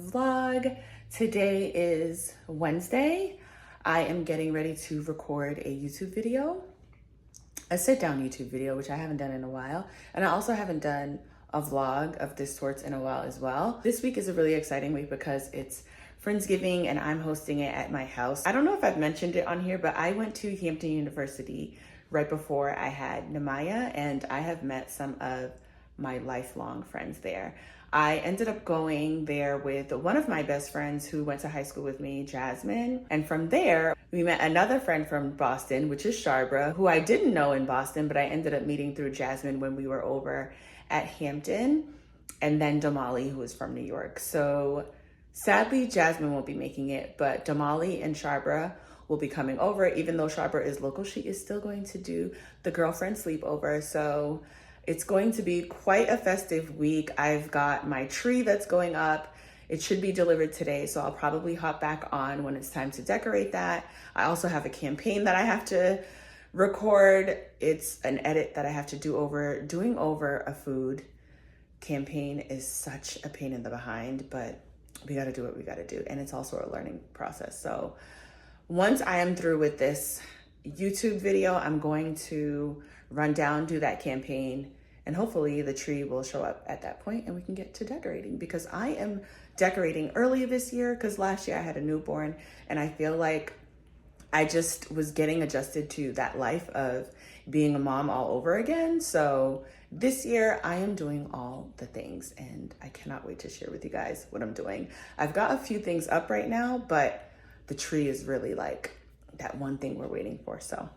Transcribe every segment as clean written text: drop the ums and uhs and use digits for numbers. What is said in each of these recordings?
vlog. Today is Wednesday. I am getting ready to record a YouTube video, a sit down YouTube video, which I haven't done in a while. And I also haven't done a vlog of this sort in a while as well. This week is a really exciting week because it's Friendsgiving and I'm hosting it at my house. I don't know if I've mentioned it on here, but I went to Hampton University right before I had Nemaya, and I have met some of my lifelong friends there. I ended up going there with one of my best friends who went to high school with me, Jasmine. And from there, we met another friend from Boston, which is Sharbra, who I didn't know in Boston, but I ended up meeting through Jasmine when we were over at Hampton. And then Damali, who is from New York. So sadly, Jasmine won't be making it, but Damali and Sharbra will be coming over. Even though Sharbra is local, she is still going to do the girlfriend sleepover. So it's going to be quite a festive week. I've got my tree that's going up. It should be delivered today, so I'll probably hop back on when it's time to decorate that. I also have a campaign that I have to record. It's an edit that I have to do over. Doing over a food campaign is such a pain in the behind, but we gotta do what we gotta do. And it's also a learning process. So once I am through with this YouTube video, I'm going to run down, do that campaign, and hopefully the tree will show up at that point and we can get to decorating, because I am decorating early this year because last year I had a newborn and I feel like I just was getting adjusted to that life of being a mom all over again. So this year I am doing all the things and I cannot wait to share with you guys what I'm doing. I've got a few things up right now, but the tree is really like that one thing we're waiting for. So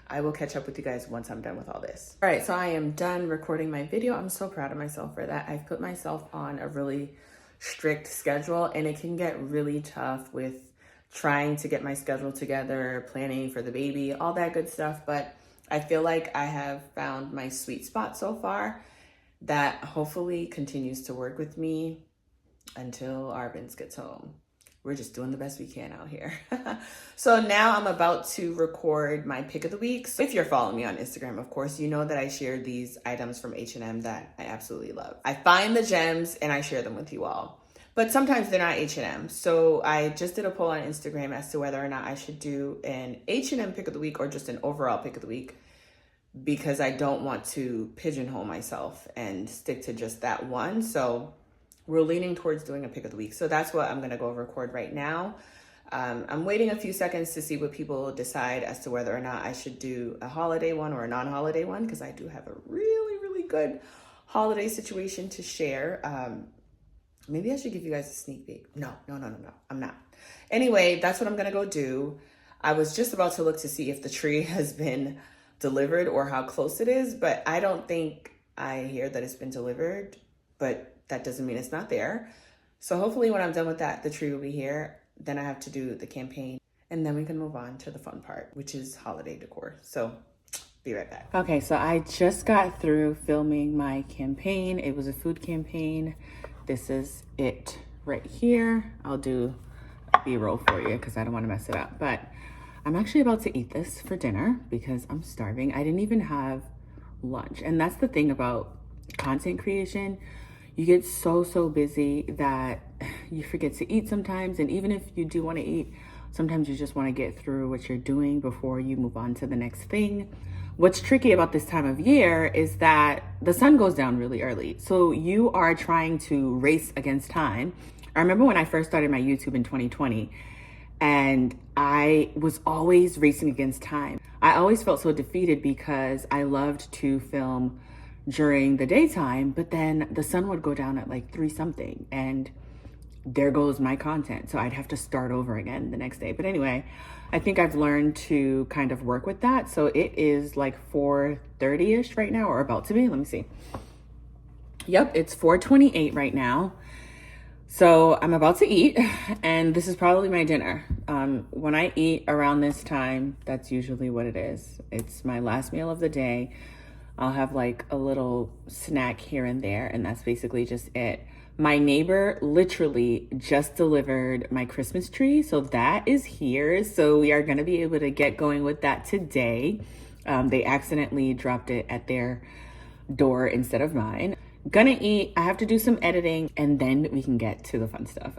I will catch up with you guys once I'm done with all this. All right, so I am done recording my video. I'm so proud of myself for that. I've put myself on a really strict schedule and it can get really tough with trying to get my schedule together, planning for the baby, all that good stuff. But I feel like I have found my sweet spot so far that hopefully continues to work with me until Arvin's gets home. We're just doing the best we can out here. So now I'm about to record my pick of the week. So if you're following me on Instagram, of course, you know that I share these items from H&M that I absolutely love. I find the gems and I share them with you all. But sometimes they're not H&M. So I just did a poll on Instagram as to whether or not I should do an H&M pick of the week or just an overall pick of the week, because I don't want to pigeonhole myself and stick to just that one. So we're leaning towards doing a pick of the week. So that's what I'm gonna go record right now. I'm waiting a few seconds to see what people decide as to whether or not I should do a holiday one or a non-holiday one, because I do have a really, really good holiday situation to share. Maybe I should give you guys a sneak peek. No, I'm not. Anyway, that's what I'm gonna go do. I was just about to look to see if the tree has been delivered or how close it is, but I don't think I hear that it's been delivered, but that doesn't mean it's not there. So hopefully when I'm done with that, the tree will be here. Then I have to do the campaign and then we can move on to the fun part, which is holiday decor. So be right back. Okay, so I just got through filming my campaign. It was a food campaign. This is it right here. I'll do a B-roll for you because I don't want to mess it up. But I'm actually about to eat this for dinner because I'm starving. I didn't even have lunch. And that's the thing about content creation. You get so busy that you forget to eat sometimes. And even if you do want to eat, sometimes you just want to get through what you're doing before you move on to the next thing. What's tricky about this time of year is that the sun goes down really early. So you are trying to race against time. I remember when I first started my YouTube in 2020, and I was always racing against time. I always felt so defeated because I loved to film during the daytime, but then the sun would go down at like 3 something and there goes my content. So I'd have to start over again the next day. But anyway, I think I've learned to kind of work with that. So it is like 4:30-ish right now, or about to be. Let me see. Yep, it's 4:28 right now. So I'm about to eat and this is probably my dinner. When I eat around this time, that's usually what it is. It's my last meal of the day. I'll have like a little snack here and there, and that's basically just it. My neighbor literally just delivered my Christmas tree, so that is here. So we are gonna be able to get going with that today. They accidentally dropped it at their door instead of mine. Gonna eat, I have to do some editing, and then we can get to the fun stuff.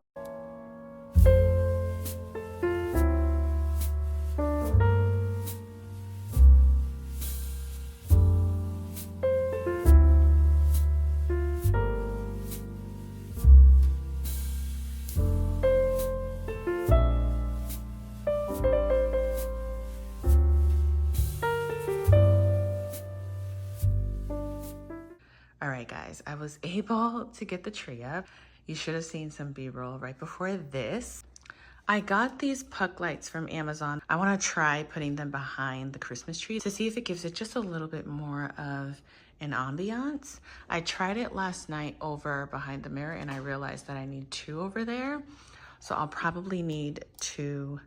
All right, guys, I was able to get the tree up. You should have seen some B-roll right before this. I got these puck lights from Amazon. I want to try putting them behind the Christmas tree to see if it gives it just a little bit more of an ambiance. I tried it last night over behind the mirror and I realized that I need 2 over there. So I'll probably need 2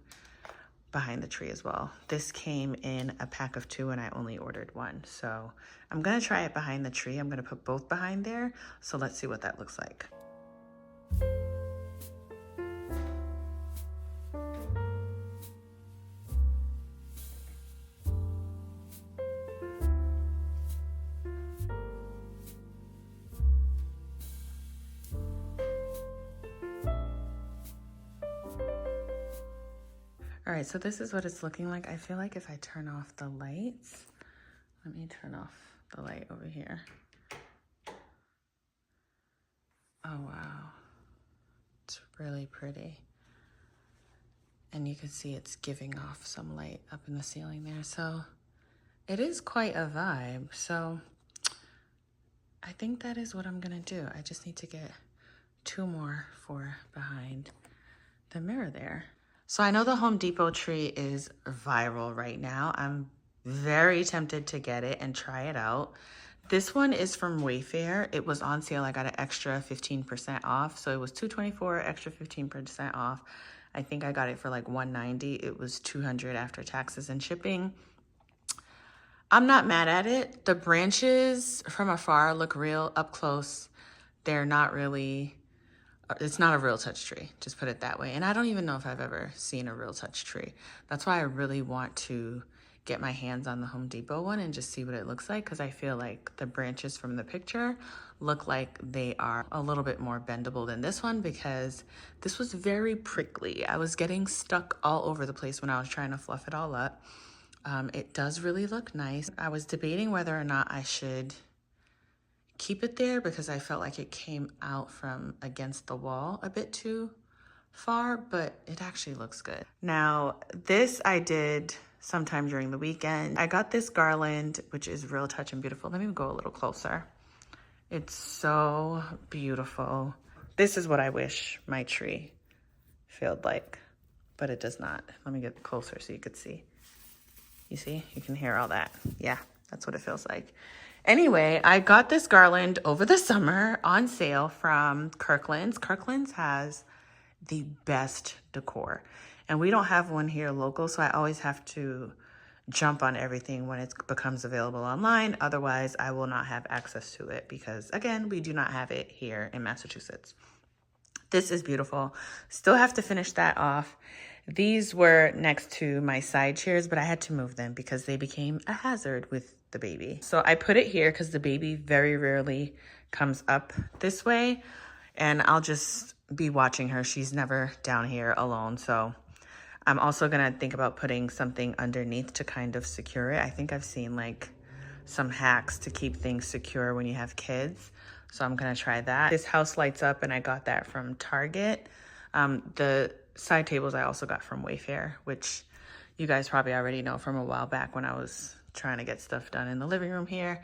behind the tree as well. This came in a pack of 2 and I only ordered 1. So I'm gonna try it behind the tree. I'm gonna put both behind there. So let's see what that looks like. All right, so this is what it's looking like. I feel like if I turn off the lights, let me turn off the light over here. Oh, wow. It's really pretty. And you can see it's giving off some light up in the ceiling there. So it is quite a vibe. So I think that is what I'm gonna do. I just need to get 2 more for behind the mirror there. So I know the Home Depot tree is viral right now. I'm very tempted to get it and try it out. This one is from Wayfair. It was on sale. I got an extra 15% off. So it was $224, extra 15% off. I think I got it for like $190. It was $200 after taxes and shipping. I'm not mad at it. The branches from afar look real. Up close, they're not really... It's not a real touch tree, just put it that way. And I don't even know if I've ever seen a real touch tree. That's why I really want to get my hands on the Home Depot one and just see what it looks like, because I feel like the branches from the picture look like they are a little bit more bendable than this one, because this was very prickly. I was getting stuck all over the place when I was trying to fluff it all up. It does really look nice. I was debating whether or not I should keep it there because I felt like it came out from against the wall a bit too far, but it actually looks good. Now, this I did sometime during the weekend. I got this garland, which is real touch and beautiful. Let me go a little closer. It's so beautiful. This is what I wish my tree felt like, but it does not. Let me get closer so you could see. You see? You can hear all that. Yeah, that's what it feels like. Anyway, I got this garland over the summer on sale from Kirkland's. Kirkland's has the best decor, and we don't have one here local, so I always have to jump on everything when it becomes available online. Otherwise, I will not have access to it because, again, we do not have it here in Massachusetts. This is beautiful. Still have to finish that off. These were next to my side chairs, but I had to move them because they became a hazard with the baby. So I put it here because the baby very rarely comes up this way, and I'll just be watching her. She's never down here alone. So I'm also gonna think about putting something underneath to kind of secure it. I think I've seen like some hacks to keep things secure when you have kids. So I'm gonna try that. This house lights up, and I got that from Target. The side tables I also got from Wayfair, which you guys probably already know from a while back when I was trying to get stuff done in the living room here.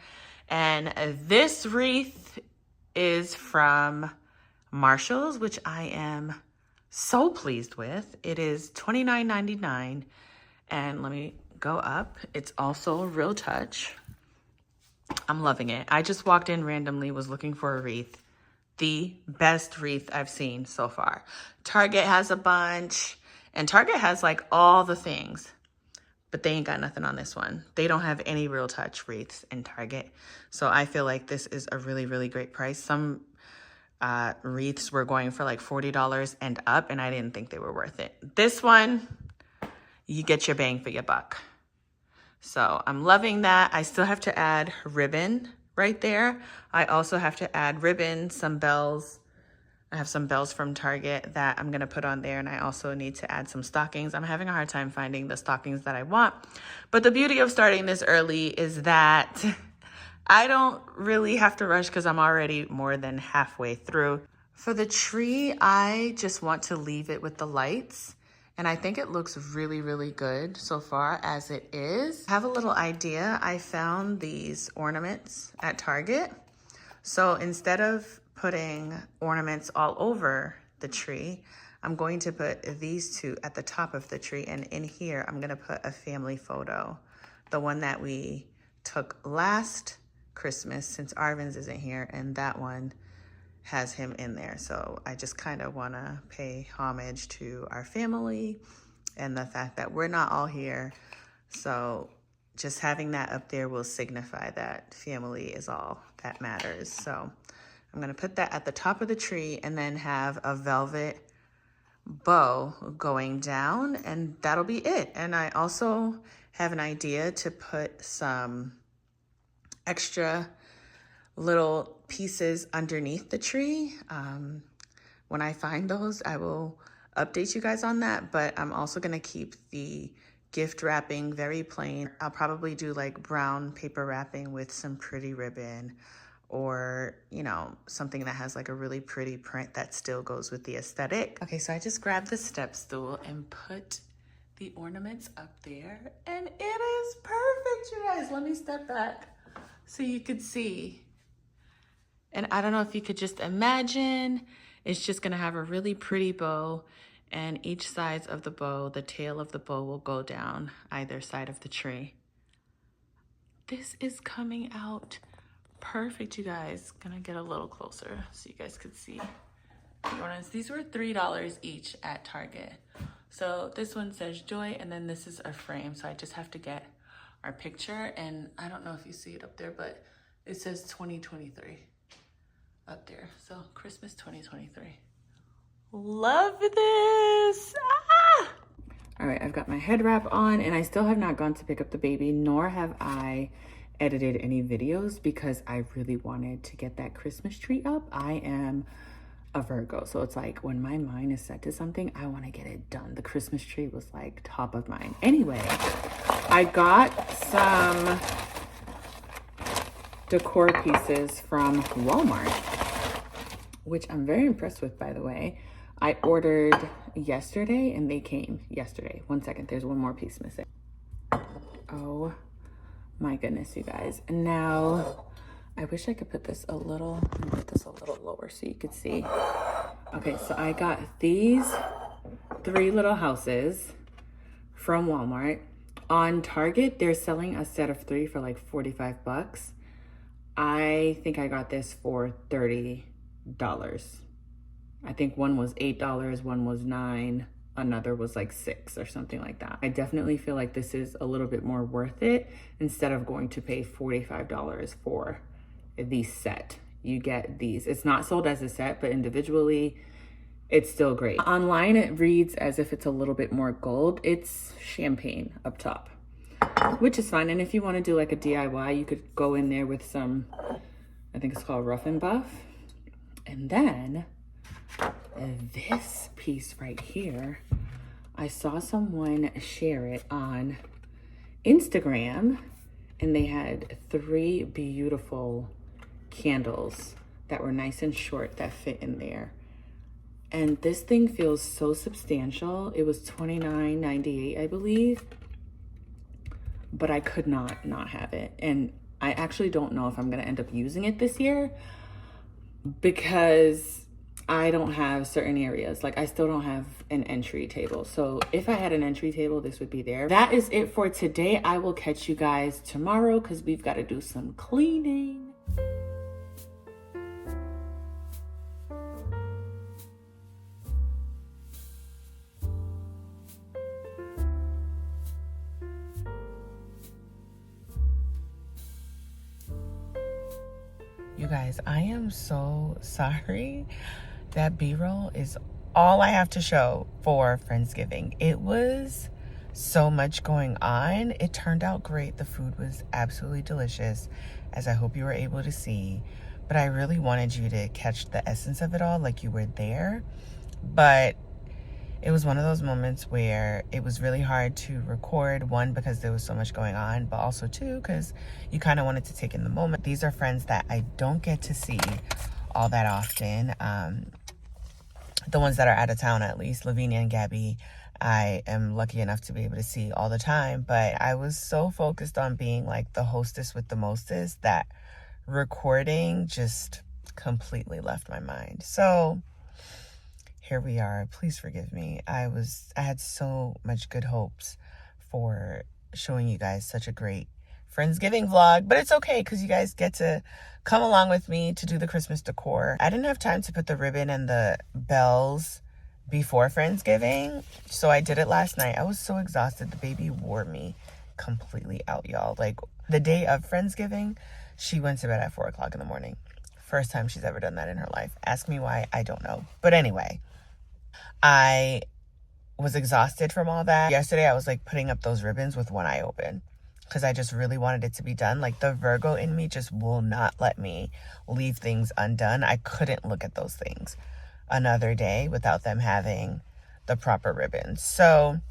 And this wreath is from Marshall's, which I am so pleased with. It is $29.99, and let me go up. It's also real touch. I'm loving it. I just walked in randomly, was looking for a wreath. The best wreath I've seen so far. Target has a bunch, and Target has like all the things, but they ain't got nothing on this one. They don't have any real touch wreaths in Target. So I feel like this is a really, really great price. Some wreaths were going for like $40 and up, and I didn't think they were worth it. This one, you get your bang for your buck. So I'm loving that. I still have to add ribbon right there. I also have to add ribbon, some bells, I have some bells from Target that I'm gonna put on there, and I also need to add some stockings. I'm having a hard time finding the stockings that I want. But the beauty of starting this early is that I don't really have to rush because I'm already more than halfway through. For the tree, I just want to leave it with the lights. And I think it looks really, really good so far as it is. I have a little idea. I found these ornaments at Target. So instead of putting ornaments all over the tree, I'm going to put these two at the top of the tree. And in here, I'm gonna put a family photo. The one that we took last Christmas, since Arvin's isn't here, and that one has him in there. So I just kind of want to pay homage to our family and the fact that we're not all here. So just having that up there will signify that family is all that matters. So I'm going to put that at the top of the tree and then have a velvet bow going down, and that'll be it. And I also have an idea to put some extra little pieces underneath the tree. When I find those, I will update you guys on that, but I'm also gonna keep the gift wrapping very plain. I'll probably do like brown paper wrapping with some pretty ribbon, or, you know, something that has like a really pretty print that still goes with the aesthetic. Okay, so I just grabbed the step stool and put the ornaments up there, and it is perfect, you guys. Let me step back so you could see. And I don't know if you could just imagine, it's just gonna have a really pretty bow, and each side of the bow, the tail of the bow will go down either side of the tree. This is coming out perfect, you guys. Gonna get a little closer so you guys could see the ornaments. These were $3 each at Target. So this one says joy, and then this is a frame. So I just have to get our picture, and I don't know if you see it up there, but it says 2023 up there. So Christmas 2023. Love this. Ah! All right, I've got my head wrap on, and I still have not gone to pick up the baby, nor have I edited any videos because I really wanted to get that Christmas tree up. I am a Virgo, so it's like when my mind is set to something, I want to get it done. The Christmas tree was like top of mind. Anyway, I got some decor pieces from Walmart, which I'm very impressed with, by the way. I ordered yesterday and they came yesterday. One second, there's one more piece missing. Oh my goodness, you guys. And now I wish I could put this a little lower so you could see. Okay, so I got these 3 little houses from Walmart. On Target, they're selling a set of 3 for like 45 bucks. I think I got this for $30. I think one was $8, one was $9, another was like $6 or something like that. I definitely feel like this is a little bit more worth it instead of going to pay $45 for the set. You get these. It's not sold as a set, but individually, it's still great. Online, it reads as if it's a little bit more gold. It's champagne up top, which is fine. And if you want to do like a DIY, you could go in there with some, I think it's called Rough and Buff. And then this piece right here, I saw someone share it on Instagram, and they had 3 beautiful candles that were nice and short that fit in there. And this thing feels so substantial. It was $29.98, I believe, but I could not have it. And I actually don't know if I'm gonna end up using it this year because I don't have certain areas. Like I still don't have an entry table. So if I had an entry table, this would be there. That is it for today. I will catch you guys tomorrow because we've got to do some cleaning. You guys, I am so sorry. That B-roll is all I have to show for Friendsgiving. It was so much going on. It turned out great. The food was absolutely delicious, as I hope you were able to see. but I really wanted you to catch the essence of it all, like you were there. But it was one of those moments where it was really hard to record, one, because there was so much going on, but also two, because you kind of wanted to take in the moment. These are friends that I don't get to see all that often. The ones that are out of town, at least, Lavinia and Gabby, I am lucky enough to be able to see all the time. But I was so focused on being like the hostess with the mostest that recording just completely left my mind. So here we are. Please forgive me. I had so much good hopes for showing you guys such a great Friendsgiving vlog, but it's okay because you guys get to come along with me to do the Christmas decor. I didn't have time to put the ribbon and the bells before Friendsgiving, so I did it last night. I was so exhausted. The baby wore me completely out, y'all. Like, the day of Friendsgiving, she went to bed at 4 o'clock in the morning. First time she's ever done that in her life. Ask me why, I don't know. But anyway, I was exhausted from all that. Yesterday, I was like putting up those ribbons with one eye open because I just really wanted it to be done. Like, the Virgo in me just will not let me leave things undone. I couldn't look at those things another day without them having the proper ribbons. So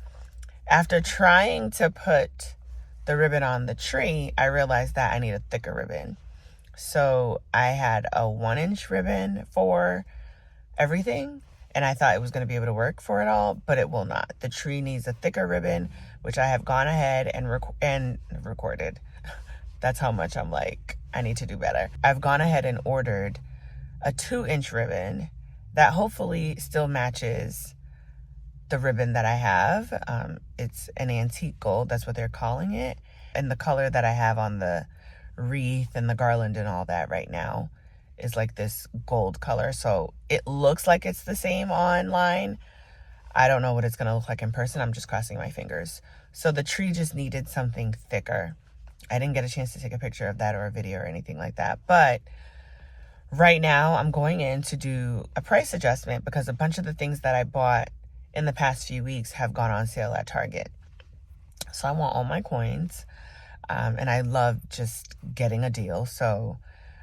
after trying to put the ribbon on the tree, I realized that I need a thicker ribbon. So I had a 1-inch ribbon for everything, and I thought it was going to be able to work for it all, but it will not. The tree needs a thicker ribbon, which I have gone ahead and recorded. That's how much I'm like, I need to do better. I've gone ahead and ordered a 2-inch ribbon that hopefully still matches the ribbon that I have. It's an antique gold, that's what they're calling it. And the color that I have on the wreath and the garland and all that right now is like this gold color. So it looks like it's the same online. I don't know what it's gonna look like in person. I'm just crossing my fingers. So the tree just needed something thicker. I didn't get a chance to take a picture of that or a video or anything like that. But right now I'm going in to do a price adjustment because a bunch of the things that I bought in the past few weeks have gone on sale at Target. So I want all my coins. And I love just getting a deal. So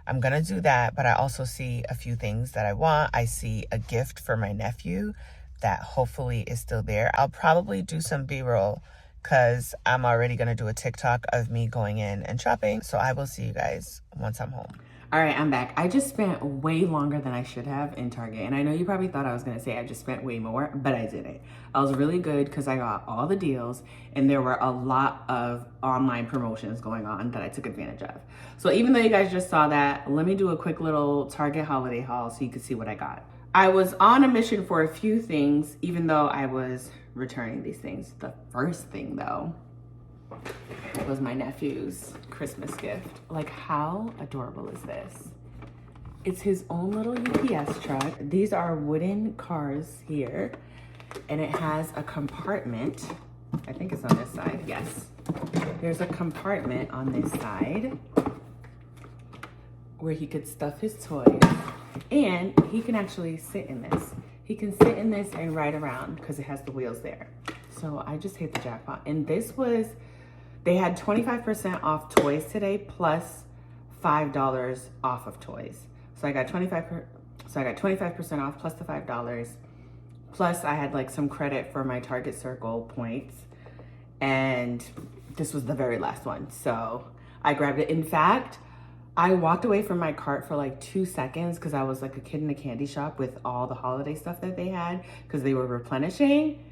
I'm going to do that. But I also see a few things that I want. I see a gift for my nephew that hopefully is still there. I'll probably do some B-roll because I'm already going to do a TikTok of me going in and shopping. So I will see you guys once I'm home. All right, I'm back. I just spent way longer than I should have in Target. And I know you probably thought I was gonna say I just spent way more, but I didn't. I was really good because I got all the deals and there were a lot of online promotions going on that I took advantage of. So even though you guys just saw that, let me do a quick little Target holiday haul so you can see what I got. I was on a mission for a few things, even though I was returning these things. The first thing though, was my nephew's Christmas gift. Like, how adorable is this? It's his own little UPS truck. These are wooden cars here, and it has a compartment. I think it's on this side, yes. There's a compartment on this side where he could stuff his toys, and he can actually sit in this. He can sit in this and ride around because it has the wheels there. So I just hit the jackpot. And this was, they had 25% off toys today plus $5 off of toys. So I got 25% off plus the $5. Plus I had like some credit for my Target Circle points. And this was the very last one. So I grabbed it. In fact, I walked away from my cart for like 2 seconds because I was like a kid in a candy shop with all the holiday stuff that they had because they were replenishing.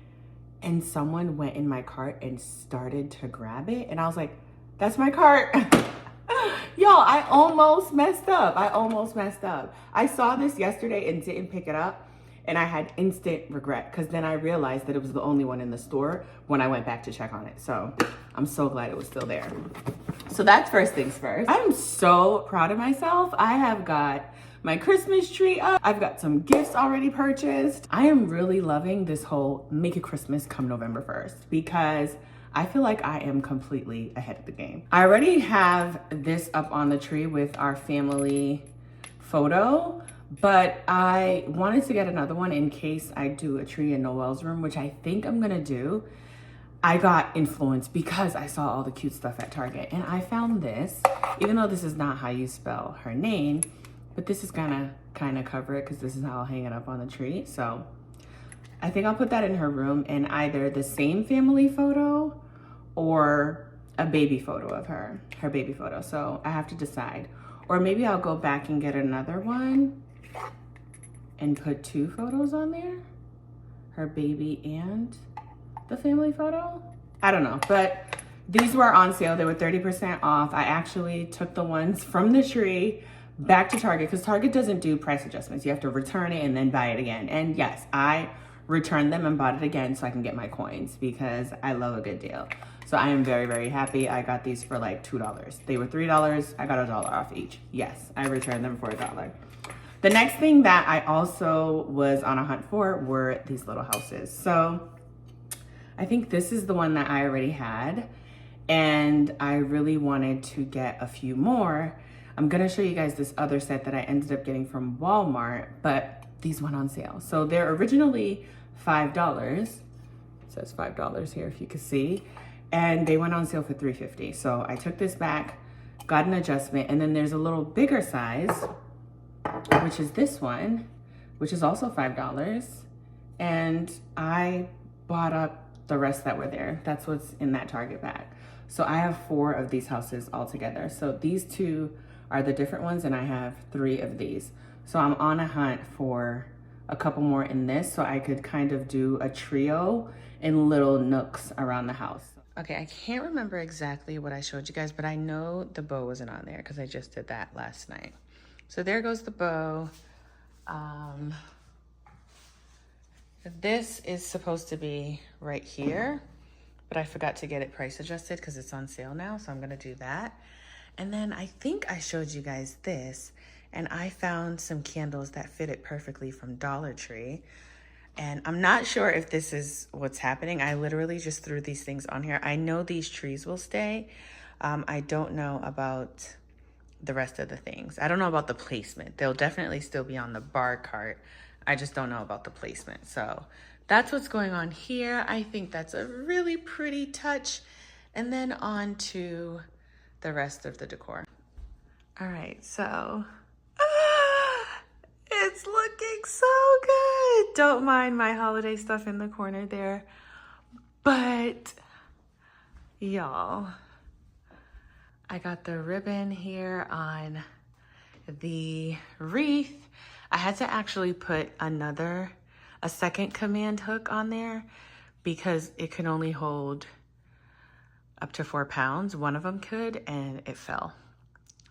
And someone went in my cart and started to grab it. And I was like, that's my cart. Y'all, I almost messed up. I saw this yesterday and didn't pick it up. And I had instant regret because then I realized that it was the only one in the store when I went back to check on it. So I'm so glad it was still there. So that's first things first. I'm so proud of myself. I have got my Christmas tree up. I've got some gifts already purchased. I am really loving this whole make it Christmas come November 1st because I feel like I am completely ahead of the game. I already have this up on the tree with our family photo, but I wanted to get another one in case I do a tree in Noelle's room, which I think I'm gonna do. I got influenced because I saw all the cute stuff at Target and I found this, even though this is not how you spell her name, but this is gonna kind of cover it because this is how I'll hang it up on the tree. So I think I'll put that in her room in either the same family photo or a baby photo of her baby photo. So I have to decide. Or maybe I'll go back and get another one and put 2 photos on there, her baby and the family photo. I don't know, but these were on sale. They were 30% off. I actually took the ones from the tree back to Target because Target doesn't do price adjustments. You have to return it and then buy it again. And yes, I returned them and bought it again so I can get my coins because I love a good deal. So I am very, very happy. I got these for like $2. They were $3. I got $1 off each. Yes, I returned them for $1. The next thing that I also was on a hunt for were these little houses. So I think this is the one that I already had, and I really wanted to get a few more. I'm gonna show you guys this other set that I ended up getting from Walmart, but these went on sale. So they're originally $5. It says $5 here if you can see. And they went on sale for $3.50. So I took this back, got an adjustment, and then there's a little bigger size, which is this one, which is also $5. And I bought up the rest that were there. That's what's in that Target bag. So I have 4 of these houses all together. So these 2 are the different ones, and I have 3 of these. So I'm on a hunt for a couple more in this so I could kind of do a trio in little nooks around the house. Okay, I can't remember exactly what I showed you guys, but I know the bow wasn't on there because I just did that last night. So there goes the bow. This is supposed to be right here, but I forgot to get it price adjusted because it's on sale now, so I'm gonna do that. And then I think I showed you guys this, and I found some candles that fit it perfectly from Dollar Tree. And I'm not sure if this is what's happening. I literally just threw these things on here. I know these trees will stay. I don't know about the rest of the things. I don't know about the placement. They'll definitely still be on the bar cart. I just don't know about the placement. So that's what's going on here. I think that's a really pretty touch. And then on to the rest of the decor. All right, so it's looking so good. Don't mind my holiday stuff in the corner there. But y'all, I got the ribbon here on the wreath. I had to actually put a second command hook on there because it can only hold up to 4 pounds. One of them could, and it fell.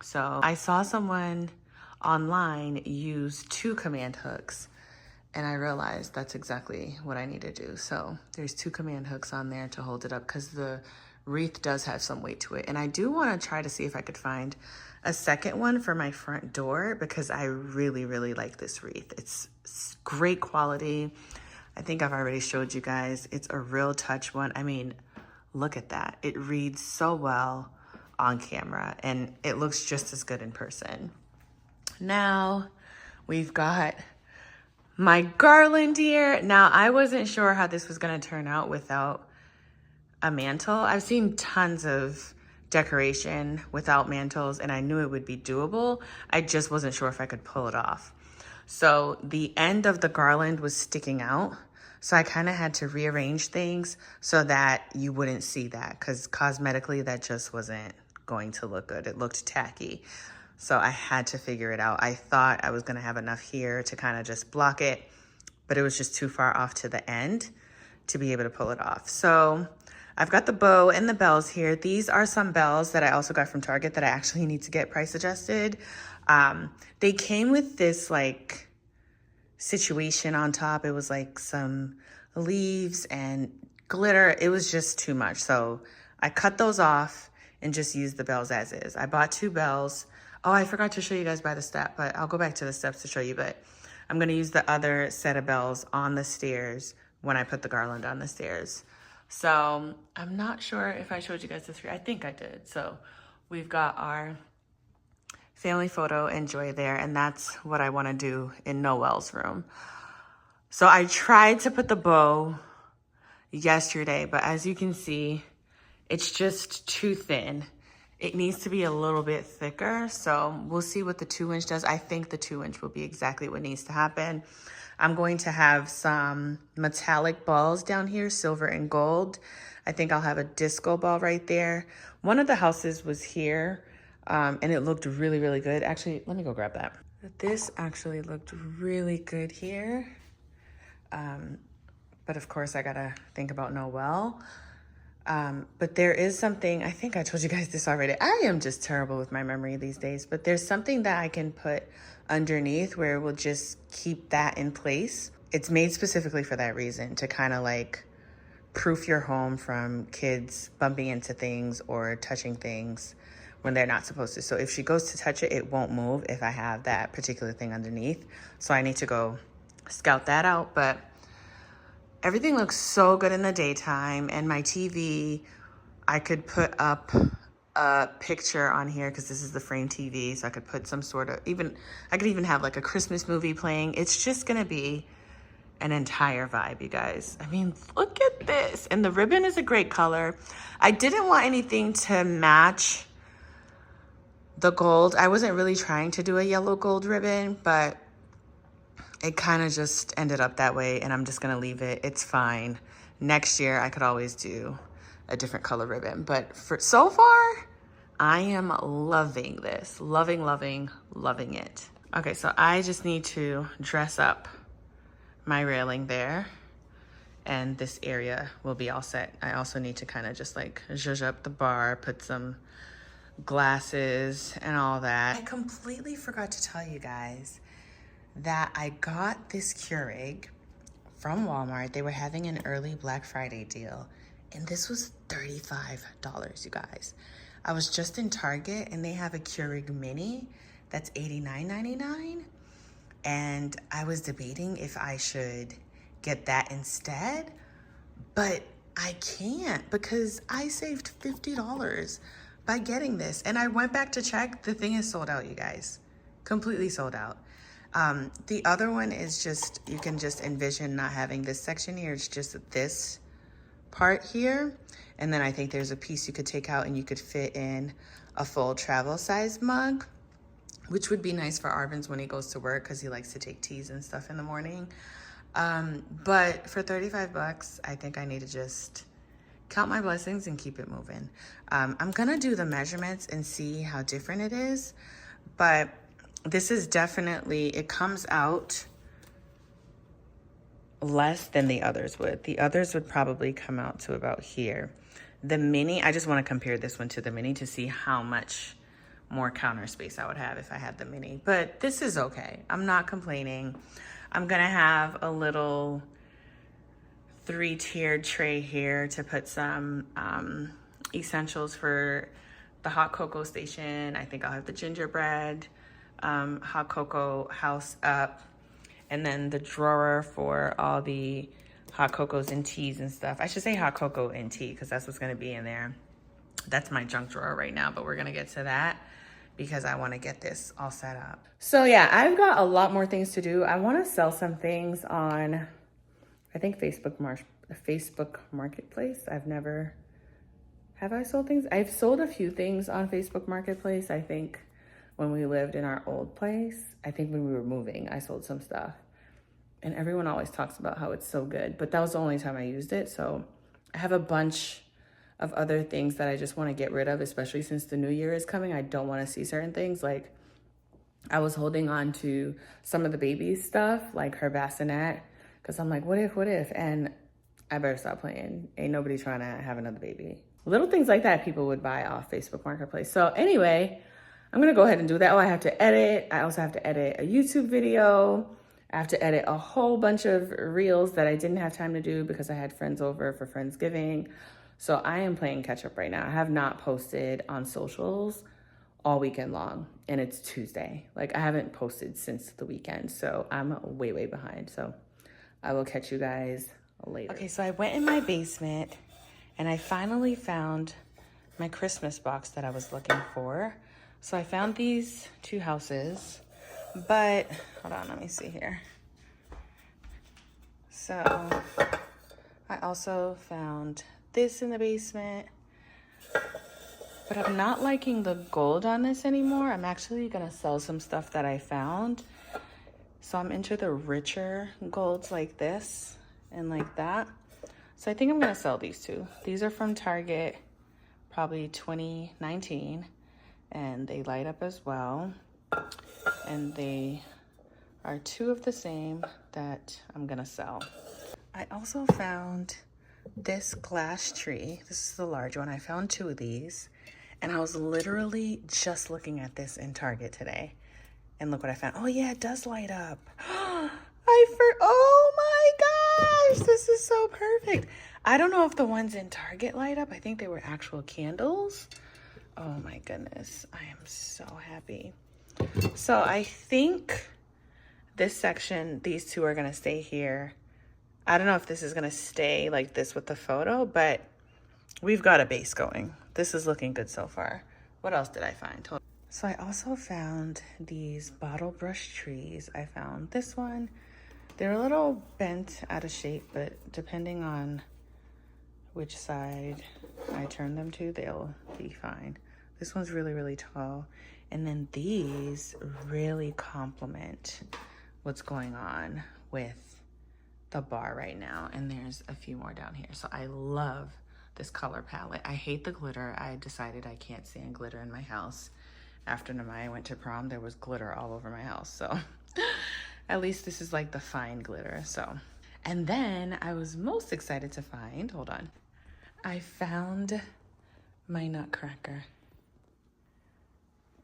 So I saw someone online use 2 command hooks, and I realized that's exactly what I need to do. So there's 2 command hooks on there to hold it up because the wreath does have some weight to it. And I do want to try to see if I could find a second one for my front door because I really, really like this wreath. It's great quality. I think I've already showed you guys. It's a real touch one. I mean, look at that. It reads so well on camera, and it looks just as good in person. Now we've got my garland here. Now I wasn't sure how this was gonna turn out without a mantle. I've seen tons of decoration without mantles, and I knew it would be doable. I just wasn't sure if I could pull it off. So the end of the garland was sticking out. So I kind of had to rearrange things so that you wouldn't see that, because cosmetically that just wasn't going to look good. It looked tacky. So I had to figure it out. I thought I was gonna have enough here to kind of just block it, but it was just too far off to the end to be able to pull it off. So I've got the bow and the bells here. These are some bells that I also got from Target that I actually need to get price adjusted. They came with this like situation on top. It was like some leaves and glitter. It was just too much. So I cut those off and just used the bells as is. I bought 2 bells. Oh, I forgot to show you guys by the step, but I'll go back to the steps to show you. But I'm gonna use the other set of bells on the stairs when I put the garland on the stairs. So I'm not sure if I showed you guys the 3. I think I did. So we've got our family photo enjoy there, and that's what I want to do in Noelle's room. So I tried to put the bow yesterday, but as you can see, it's just too thin. It needs to be a little bit thicker, so we'll see what the 2-inch does. I think the 2-inch will be exactly what needs to happen. I'm going to have some metallic balls down here, silver and gold. I think I'll have a disco ball right there. One of the houses was here, and it looked really, really good. Actually, let me go grab that. This actually looked really good here. But of course, I gotta think about Noel. But there is something, I think I told you guys this already. I am just terrible with my memory these days, but there's something that I can put underneath where it will just keep that in place. It's made specifically for that reason, to kind of like proof your home from kids bumping into things or touching things when they're not supposed to. So if she goes to touch it, it won't move if I have that particular thing underneath. So I need to go scout that out, but everything looks so good in the daytime, and my TV, I could put up a picture on here because this is the frame TV, so I could put some sort of, I could even have like a Christmas movie playing. It's just gonna be an entire vibe, you guys. I mean, look at this. And the ribbon is a great color. I didn't want anything to match the gold. I wasn't really trying to do a yellow gold ribbon, but it kind of just ended up that way, and I'm just gonna leave it. It's fine. Next year, I could always do a different color ribbon. But for so far, I am loving this. Loving, loving, loving it. Okay, so I just need to dress up my railing there, and this area will be all set. I also need to kind of just like zhuzh up the bar, put some glasses and all that. I completely forgot to tell you guys that I got this Keurig from Walmart. They were having an early Black Friday deal, and this was $35, you guys. I was just in Target, and they have a Keurig Mini that's $89.99, and I was debating if I should get that instead, but I can't because I saved $50 by getting this. And I went back to check, the thing is sold out, you guys. Completely sold out. The other one is just, you can just envision not having this section here. It's just this part here. And then I think there's a piece you could take out and you could fit in a full travel size mug, which would be nice for Arvin's when he goes to work because he likes to take teas and stuff in the morning. But for 35 bucks, I think I need to just count my blessings and keep it moving. I'm gonna do the measurements and see how different it is, but this is definitely, it comes out less than the others would. The others would probably come out to about here. The mini, I just want to compare this one to the mini to see how much more counter space I would have if I had the mini. But this is okay. I'm not complaining. I'm gonna have a little 3-tiered tray here to put some essentials for the hot cocoa station. I think I'll have the gingerbread hot cocoa house up, and then the drawer for all the hot cocos and teas and stuff. I should say hot cocoa and tea because that's what's going to be in there. That's my junk drawer right now, but we're going to get to that because I want to get this all set up. So yeah, I've got a lot more things to do. I want to sell some things on, I think, Facebook Marketplace. Have I sold things? I've sold a few things on Facebook Marketplace. I think when we lived in our old place, I think when we were moving, I sold some stuff. And everyone always talks about how it's so good, but that was the only time I used it. So I have a bunch of other things that I just want to get rid of, especially since the new year is coming. I don't want to see certain things. Like, I was holding on to some of the baby's stuff, like her bassinet, because I'm like, what if? And I better stop playing. Ain't nobody trying to have another baby. Little things like that people would buy off Facebook Marketplace. So anyway, I'm gonna go ahead and do that. Oh, I have to edit. I also have to edit a YouTube video. I have to edit a whole bunch of reels that I didn't have time to do because I had friends over for Friendsgiving. So I am playing catch up right now. I have not posted on socials all weekend long, and it's Tuesday. Like, I haven't posted since the weekend, so I'm way, way behind. So I will catch you guys later. Okay, so I went in my basement and I finally found my Christmas box that I was looking for. So I found these 2 houses, but hold on, let me see here. So I also found this in the basement. But I'm not liking the gold on this anymore. I'm actually gonna sell some stuff that I found. So I'm into the richer golds like this and like that. So I think I'm gonna sell these two. These are from Target, probably 2019, and they light up as well. And they are two of the same that I'm gonna sell. I also found this glass tree. This is the large one. I found two of these, and I was literally just looking at this in Target today. And look what I found. Oh yeah, it does light up. Oh my gosh, this is so perfect. I don't know if the ones in Target light up. I think they were actual candles. Oh my goodness, I am so happy. So I think this section, these two are gonna stay here. I don't know if this is gonna stay like this with the photo, but we've got a base going. This is looking good so far. What else did I find? So I also found these bottle brush trees. I found this one. They're a little bent out of shape, but depending on which side I turn them to, they'll be fine. This one's really, really tall. And then these really complement what's going on with the bar right now. And there's a few more down here. So I love this color palette. I hate the glitter. I decided I can't stand glitter in my house. After Namaya went to prom, there was glitter all over my house. So at least this is like the fine glitter. So, and then I was most excited to find, hold on. I found my nutcracker.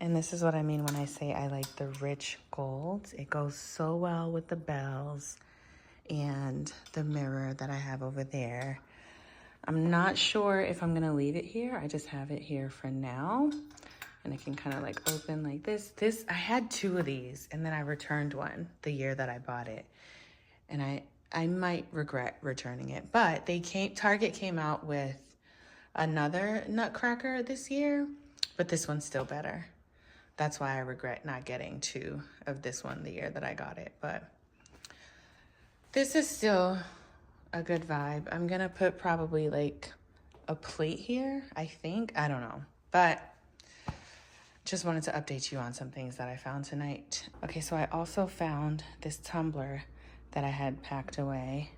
And this is what I mean when I say I like the rich golds. It goes so well with the bells and the mirror that I have over there. I'm not sure if I'm gonna leave it here. I just have it here for now. And it can kind of like open like this. I had two of these and then I returned one the year that I bought it. And I might regret returning it, but Target came out with another nutcracker this year, but this one's still better. That's why I regret not getting two of this one the year that I got it, but this is still a good vibe. I'm gonna put probably like a plate here, I think. I don't know, but just wanted to update you on some things that I found tonight. Okay, so I also found this tumbler that I had packed away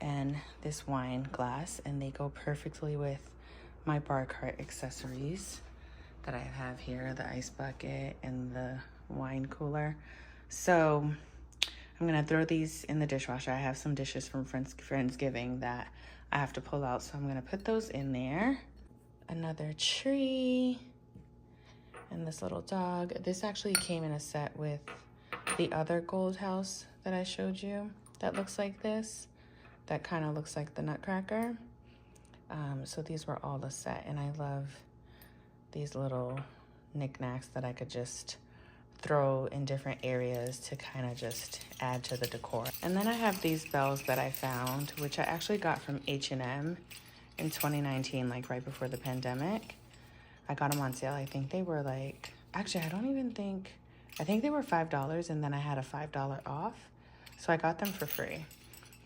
and this wine glass, and they go perfectly with my bar cart accessories that I have here, the ice bucket and the wine cooler. So I'm gonna throw these in the dishwasher. I have some dishes from Friendsgiving that I have to pull out, so I'm gonna put those in there. Another tree. And this little dog. This actually came in a set with the other gold house that I showed you that looks like this. That kind of looks like the nutcracker. So these were all the set, and I love these little knickknacks that I could just throw in different areas to kind of just add to the decor. And then I have these bells that I found, which I actually got from H&M in 2019, like right before the pandemic. I got them on sale. I think they were like, actually, I think they were $5 and then I had a $5 off. So I got them for free.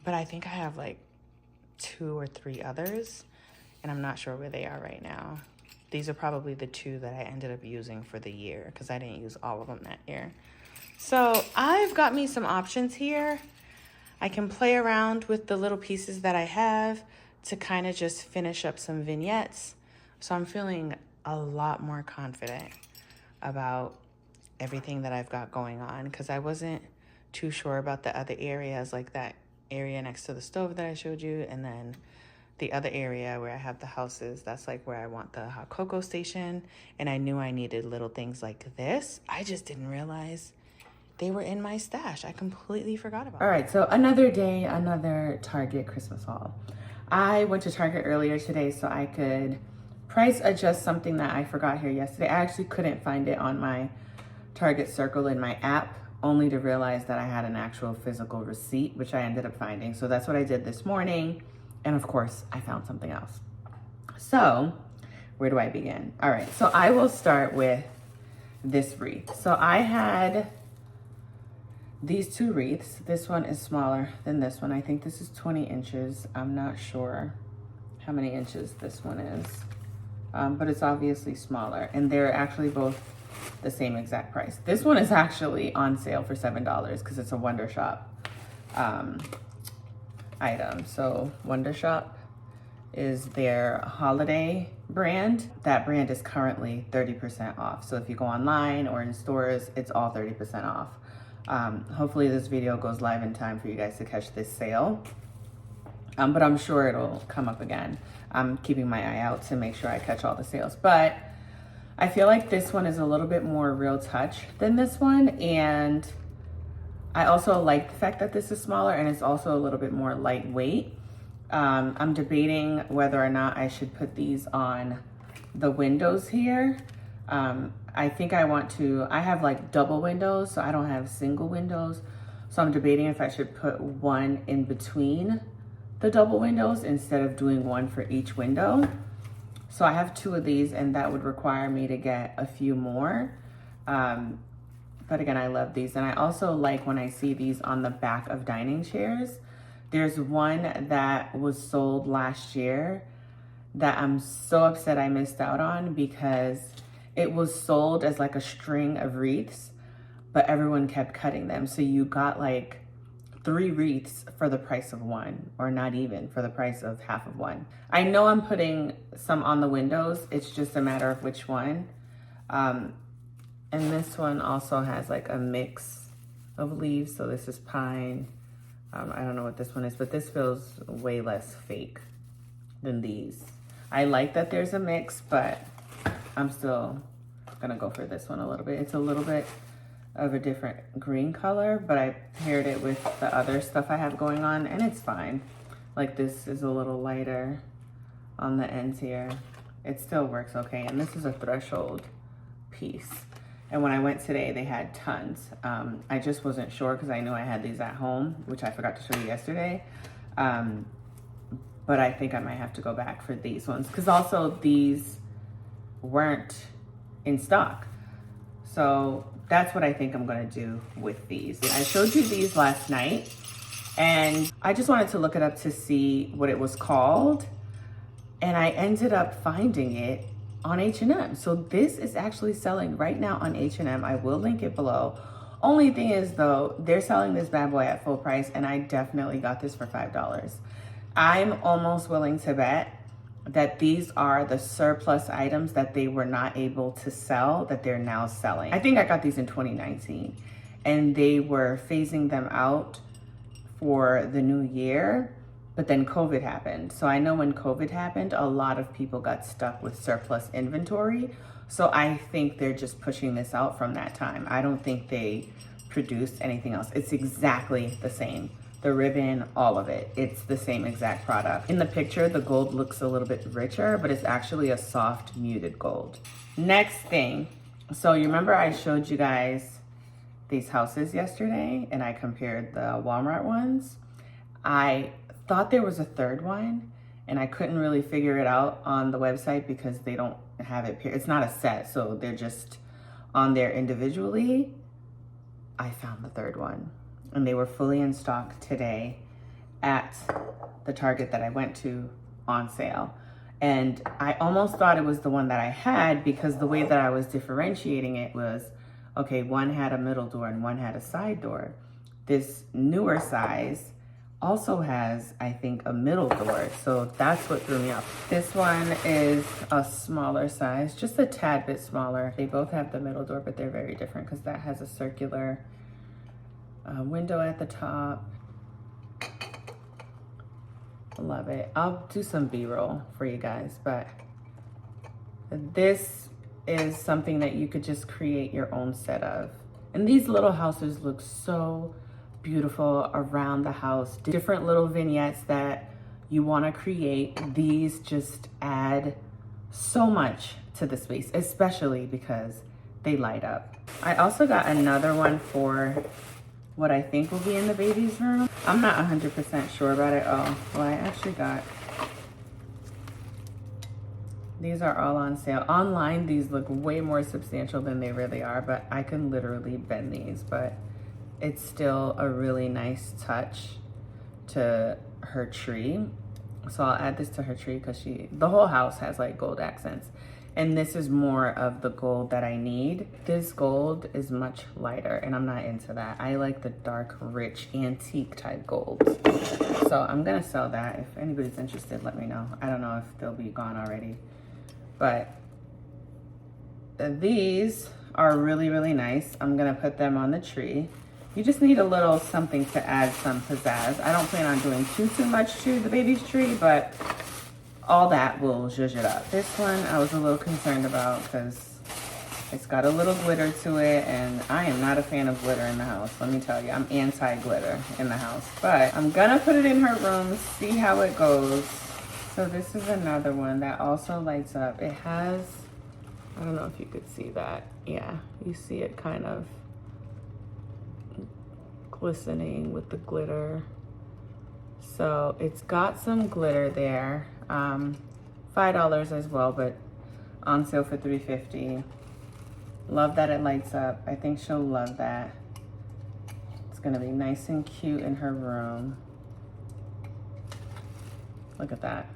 But I think I have like 2 or 3 others and I'm not sure where they are right now. These are probably the 2 that I ended up using for the year because I didn't use all of them that year. So I've got me some options here. I can play around with the little pieces that I have to kind of just finish up some vignettes. So I'm feeling a lot more confident about everything that I've got going on because I wasn't too sure about the other areas, like that area next to the stove that I showed you, and then the other area where I have the houses. That's like where I want the hot cocoa station, and I knew I needed little things like this. I just didn't realize they were in my stash. I completely forgot about them. All right, so another day, another Target Christmas haul. I went to Target earlier today so I could price adjust something that I forgot here yesterday. I actually couldn't find it on my Target Circle in my app, only to realize that I had an actual physical receipt, which I ended up finding. So that's what I did this morning. And of course, I found something else. So where do I begin? All right, so I will start with this wreath. So I had these 2 wreaths. This one is smaller than this one. I think this is 20 inches. I'm not sure how many inches this one is. but it's obviously smaller, and they're actually both the same exact price. This one is actually on sale for $7 because it's a Wonder Shop item. So Wonder Shop is their holiday brand. That brand is currently 30% off. So if you go online or in stores, it's all 30% off. Hopefully this video goes live in time for you guys to catch this sale. But I'm sure it'll come up again. I'm keeping my eye out to make sure I catch all the sales. But I feel like this one is a little bit more real touch than this one. And I also like the fact that this is smaller and it's also a little bit more lightweight. I'm debating whether or not I should put these on the windows here. I think I want to, I have like double windows, so I don't have single windows. So I'm debating if I should put one in between the double windows instead of doing one for each window. So I have 2 of these, and that would require me to get a few more. But again, I love these. And I also like when I see these on the back of dining chairs. There's one that was sold last year that I'm so upset I missed out on because it was sold as like a string of wreaths, but everyone kept cutting them. So you got like 3 wreaths for the price of 1, or not even for the price of half of 1. I know I'm putting some on the windows. It's just a matter of which one. And this one also has like a mix of leaves. So this is pine. I don't know what this one is, but this feels way less fake than these. I like that there's a mix, but I'm still gonna go for this one a little bit. It's a little bit of a different green color, but I paired it with the other stuff I have going on, and it's fine. Like this is a little lighter on the ends here. It still works okay, and this is a threshold piece. And when I went today, they had tons. I just wasn't sure because I knew I had these at home, which I forgot to show you yesterday. But I think I might have to go back for these ones because also these weren't in stock. So that's what I think I'm gonna do with these. I showed you these last night, and I just wanted to look it up to see what it was called. And I ended up finding it on H&M. So this is actually selling right now on H&M. I will link it below. Only thing is though, they're selling this bad boy at full price, and I definitely got this for $5. I'm almost willing to bet that these are the surplus items that they were not able to sell that they're now selling. I think I got these in 2019, and they were phasing them out for the new year. But then COVID happened. So I know when COVID happened, a lot of people got stuck with surplus inventory. So I think they're just pushing this out from that time. I don't think they produced anything else. It's exactly the same. The ribbon, all of it. It's the same exact product. In the picture, the gold looks a little bit richer, but it's actually a soft, muted gold. Next thing. So you remember I showed you guys these houses yesterday, and I compared the Walmart ones. I thought there was a third one, and I couldn't really figure it out on the website because they don't have it paired. It's not a set, so they're just on there individually. I found the third one, and they were fully in stock today at the Target that I went to on sale. And I almost thought it was the one that I had because the way that I was differentiating it was, okay, one had a middle door and one had a side door. This newer size also has, I think, a middle door. So that's what threw me off. This one is a smaller size, just a tad bit smaller. They both have the middle door, but they're very different because that has a circular window at the top. Love it. I'll do some B-roll for you guys, but this is something that you could just create your own set of. And these little houses look so beautiful around the house. Different little vignettes that you want to create. These just add so much to the space, especially because they light up. I also got another one for what I think will be in the baby's room. I'm not 100% sure about it. Oh, well, I actually got, these are all on sale. Online, these look way more substantial than they really are, but I can literally bend these, but it's still a really nice touch to her tree. So I'll add this to her tree because the whole house has like gold accents. And this is more of the gold that I need. This gold is much lighter and I'm not into that. I like the dark, rich, antique type gold. So I'm gonna sell that. If anybody's interested, let me know. I don't know if they'll be gone already. But these are really, really nice. I'm gonna put them on the tree. You just need a little something to add some pizzazz. I don't plan on doing too much to the baby's tree, but all that will zhuzh it up. This one I was a little concerned about because it's got a little glitter to it, and I am not a fan of glitter in the house. Let me tell you, I'm anti-glitter in the house. But I'm gonna put it in her room, see how it goes. So this is another one that also lights up. It has, I don't know if you could see that. Yeah, you see it kind of glistening with the glitter. So it's got some glitter there. $5 as well, but on sale for $3.50. Love that it lights up. I think she'll love that. It's gonna be nice and cute in her room. Look at that.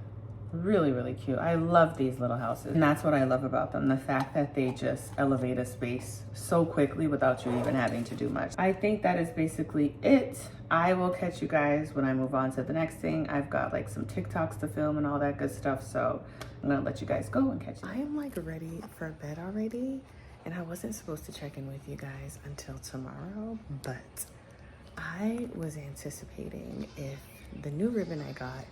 Really, really cute. I love these little houses. And that's what I love about them. The fact that they just elevate a space so quickly without you even having to do much. I think that is basically it. I will catch you guys when I move on to the next thing. I've got like some TikToks to film and all that good stuff. So I'm gonna let you guys go and catch you. I am like ready for bed already. And I wasn't supposed to check in with you guys until tomorrow, but I was anticipating if the new ribbon I got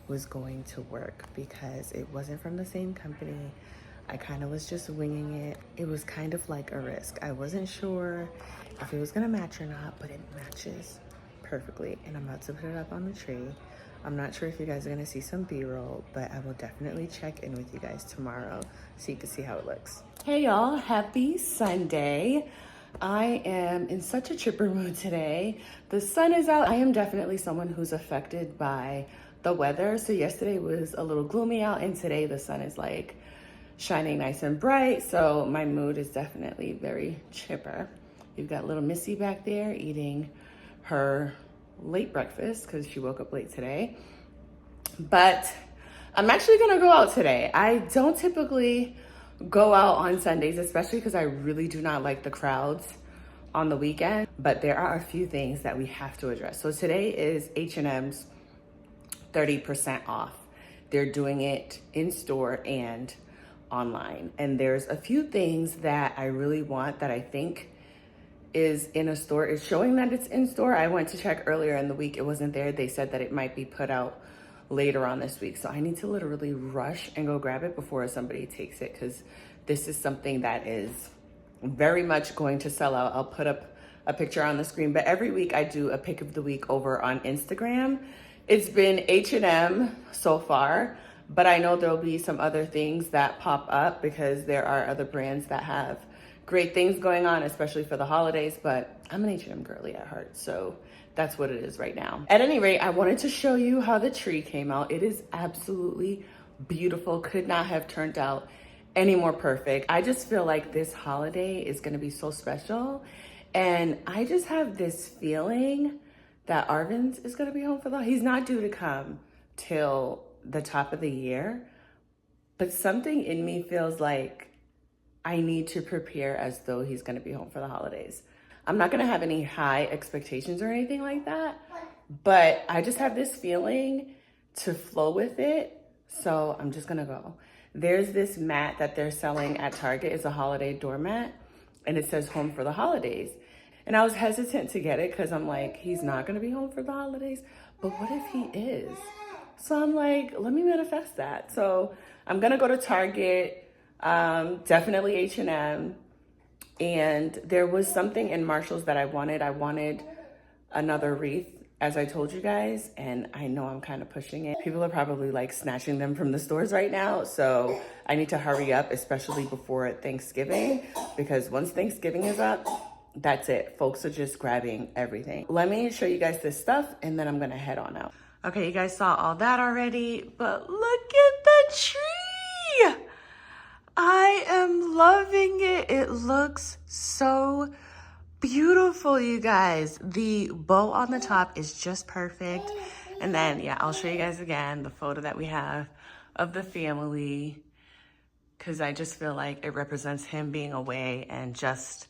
was going to work because it wasn't from the same company. I kind of was just winging it. It was kind of like a risk. I wasn't sure if it was gonna match or not, but it matches perfectly. And I'm about to put it up on the tree. I'm not sure if you guys are gonna see some B-roll, but I will definitely check in with you guys tomorrow so you can see how it looks. Hey y'all, happy Sunday. I am in such a chipper mood today. The sun is out. I am definitely someone who's affected by the weather. So yesterday was a little gloomy out and today the sun is like shining nice and bright. So my mood is definitely very chipper. You've got little Missy back there eating her late breakfast because she woke up late today. But I'm actually gonna go out today. I don't typically go out on Sundays, especially because I really do not like the crowds on the weekend. But there are a few things that we have to address. So today is H&M's 30% off. They're doing it in store and online. And there's a few things that I really want that I think is in a store. It's showing that it's in store. I went to check earlier in the week. It wasn't there. They said that it might be put out later on this week. So I need to literally rush and go grab it before somebody takes it because this is something that is very much going to sell out. I'll put up a picture on the screen, but every week I do a pick of the week over on Instagram. It's been H&M so far, but I know there'll be some other things that pop up because there are other brands that have great things going on, especially for the holidays, but I'm an H&M girly at heart, so that's what it is right now. At any rate, I wanted to show you how the tree came out. It is absolutely beautiful. Could not have turned out any more perfect. I just feel like this holiday is gonna be so special, and I just have this feeling that Arvind is gonna be home for he's not due to come till the top of the year, but something in me feels like I need to prepare as though he's gonna be home for the holidays. I'm not gonna have any high expectations or anything like that, but I just have this feeling to flow with it, so I'm just gonna go. There's this mat that they're selling at Target. It's a holiday doormat, and it says home for the holidays. And I was hesitant to get it because I'm like, he's not gonna be home for the holidays, but what if he is? So I'm like, let me manifest that. So I'm gonna go to Target, definitely H&M. And there was something in Marshall's that I wanted. I wanted another wreath, as I told you guys, and I know I'm kind of pushing it. People are probably like snatching them from the stores right now. So I need to hurry up, especially before Thanksgiving, because once Thanksgiving is up, that's it. Folks are just grabbing everything. Let me show you guys this stuff and then I'm gonna head on out. Okay, you guys saw all that already, but look at the tree. I am loving it. It looks so beautiful, you guys. The bow on the top is just perfect. And then, yeah, I'll show you guys again the photo that we have of the family, because I just feel like it represents him being away and just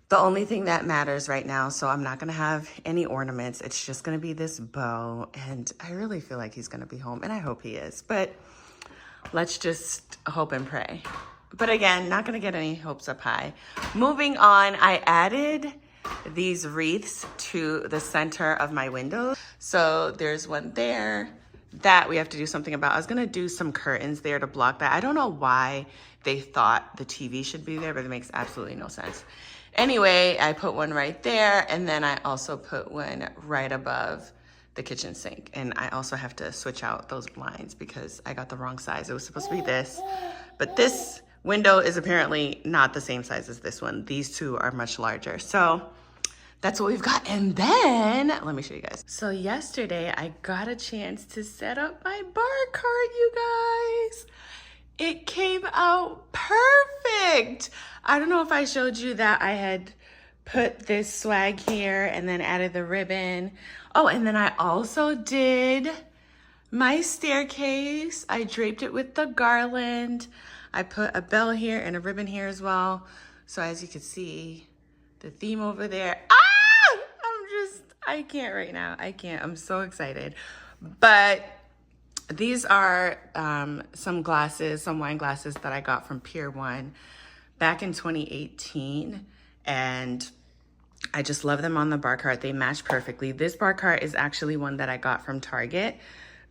the only thing that matters right now. So I'm not gonna have any ornaments. It's just gonna be this bow. And I really feel like he's gonna be home, and I hope he is. But let's just hope and pray. But again, not gonna get any hopes up high. Moving on, I added these wreaths to the center of my window. So there's one there that we have to do something about. I was gonna do some curtains there to block that. I don't know why they thought the TV should be there, but it makes absolutely no sense. Anyway, I put one right there, and then I also put one right above the kitchen sink. And I also have to switch out those blinds because I got the wrong size. It was supposed to be this, but this window is apparently not the same size as this one. These two are much larger. So that's what we've got. And then, let me show you guys. So yesterday, I got a chance to set up my bar cart, you guys. It came out perfect. I don't know if I showed you that I had put this swag here and then added the ribbon. Oh, and then I also did my staircase. I draped it with the garland. I put a bell here and a ribbon here as well. So as you can see, the theme over there. I can't right now. I can't. I'm so excited. But these are some glasses, some wine glasses that I got from Pier 1 back in 2018. And I just love them on the bar cart. They match perfectly. This bar cart is actually one that I got from Target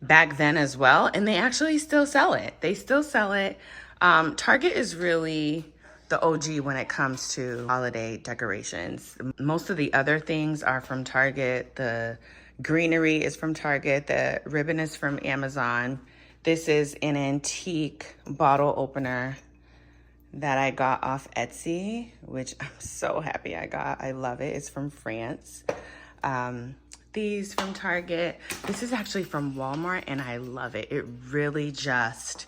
back then as well. And they actually still sell it. They still sell it. Target is really the OG when it comes to holiday decorations. Most of the other things are from Target. The greenery is from Target. The ribbon is from Amazon. This is an antique bottle opener that I got off Etsy, which I'm so happy I got. I love it. It's from France. These from Target. This is actually from Walmart, and I love it. It really just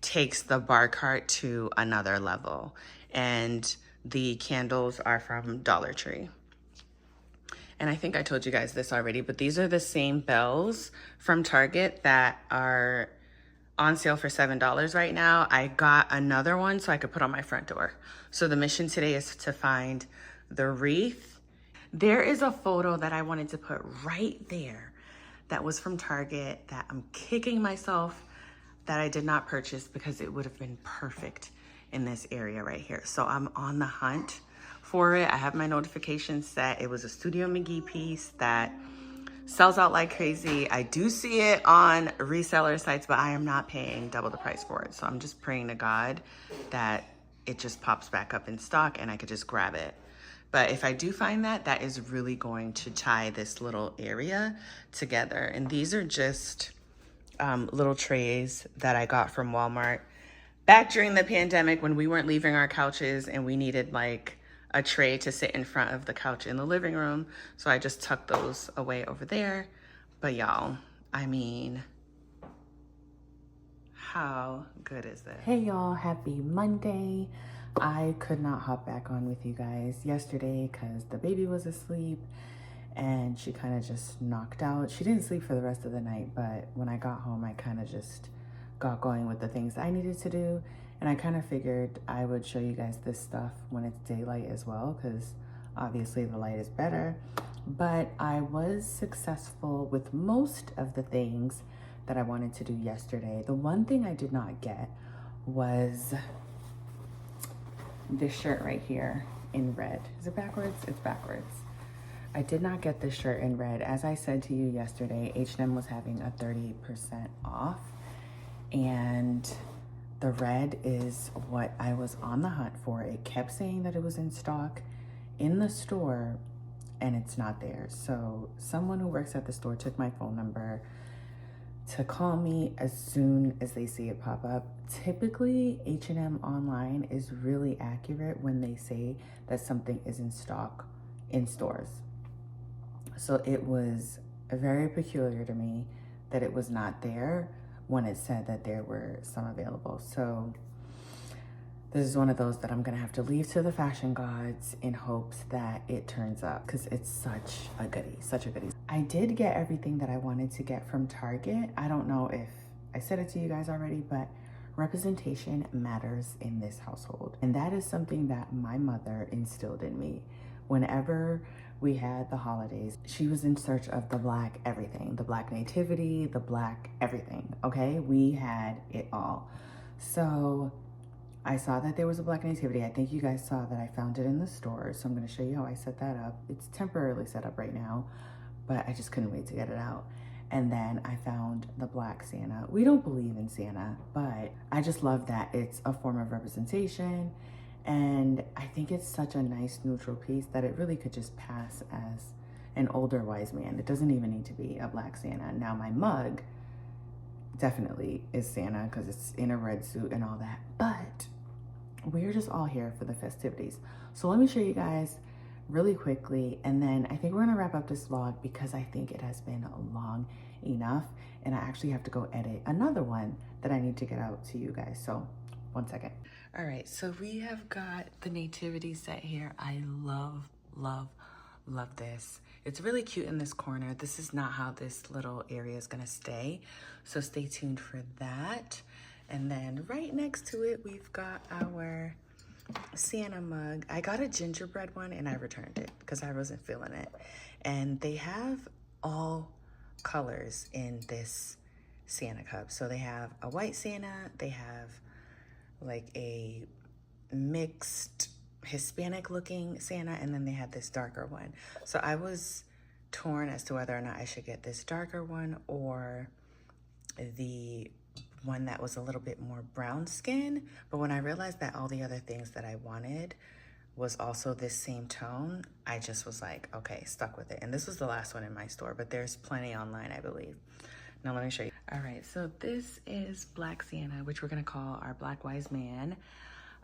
takes the bar cart to another level. And the candles are from Dollar Tree. And I think I told you guys this already, but these are the same bells from Target that are on sale for $7 right now. I got another one so I could put on my front door. So the mission today is to find the wreath. There is a photo that I wanted to put right there that was from Target that I'm kicking myself that I did not purchase because it would have been perfect in this area right here. So I'm on the hunt for it. I have my notifications set. It was a Studio McGee piece that sells out like crazy. I do see it on reseller sites, but I am not paying double the price for it. So I'm just praying to God that it just pops back up in stock and I could just grab it. But if I do find that, that is really going to tie this little area together. And these are just little trays that I got from Walmart back during the pandemic when we weren't leaving our couches and we needed like a tray to sit in front of the couch in the living room. So I just tucked those away over there. But y'all, I mean, how good is this? Hey y'all, happy Monday. I could not hop back on with you guys yesterday because the baby was asleep and she kind of just knocked out. She didn't sleep for the rest of the night, but when I got home, I kind of just got going with the things I needed to do. And I kind of figured I would show you guys this stuff when it's daylight as well, because obviously the light is better. But I was successful with most of the things that I wanted to do yesterday. The one thing I did not get was this shirt right here in red. Is it backwards? It's backwards. I did not get this shirt in red. As I said to you yesterday, H&M was having a 30% off. And the red is what I was on the hunt for. It kept saying that it was in stock in the store and it's not there. So someone who works at the store took my phone number to call me as soon as they see it pop up. Typically, H&M online is really accurate when they say that something is in stock in stores. So it was very peculiar to me that it was not there when it said that there were some available. So This is one of those that I'm gonna have to leave to the fashion gods in hopes that it turns up, because it's such a goodie, such a goodie. I did get everything that I wanted to get from Target. I don't know if I said it to you guys already, but representation matters in this household. And that is something that my mother instilled in me. Whenever we had the holidays, she was in search of the Black everything, the Black nativity, the Black everything, okay? We had it all. So I saw that there was a Black nativity. I think you guys saw that I found it in the store. So I'm gonna show you how I set that up. It's temporarily set up right now, but I just couldn't wait to get it out. And then I found the Black Santa. We don't believe in Santa, but I just love that it's a form of representation. And I think it's such a nice neutral piece that it really could just pass as an older wise man. It doesn't even need to be a Black Santa. Now my mug definitely is Santa because it's in a red suit and all that, but we're just all here for the festivities. So let me show you guys really quickly, and then I think we're gonna wrap up this vlog because I think it has been long enough, and I actually have to go edit another one that I need to get out to you guys. So one second. All right, so we have got the nativity set here. I love, love, love this. It's really cute in this corner. This is not how this little area is gonna stay, so stay tuned for that. And then right next to it, we've got our Santa mug. I got a gingerbread one and I returned it because I wasn't feeling it. And they have all colors in this Santa cup. So they have a white Santa, they have like a mixed Hispanic looking Santa, and then they had this darker one. So I was torn as to whether or not I should get this darker one or the one that was a little bit more brown skin. But when I realized that all the other things that I wanted was also this same tone, I just was like, okay, stuck with it. And this was the last one in my store, but there's plenty online, I believe. Now let me show you. All right, so this is Black Santa, which we're gonna call our Black Wise Man.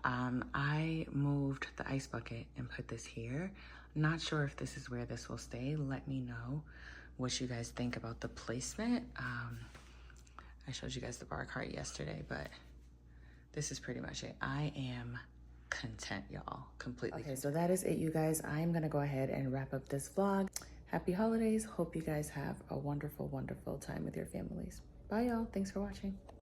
I moved the ice bucket and put this here. Not sure if this is where this will stay. Let me know what you guys think about the placement. I showed you guys the bar cart yesterday, but this is pretty much it. I am content, y'all, completely. Okay, so that is it, you guys. I'm gonna go ahead and wrap up this vlog. Happy holidays. Hope you guys have a wonderful, wonderful time with your families. Bye, y'all. Thanks for watching.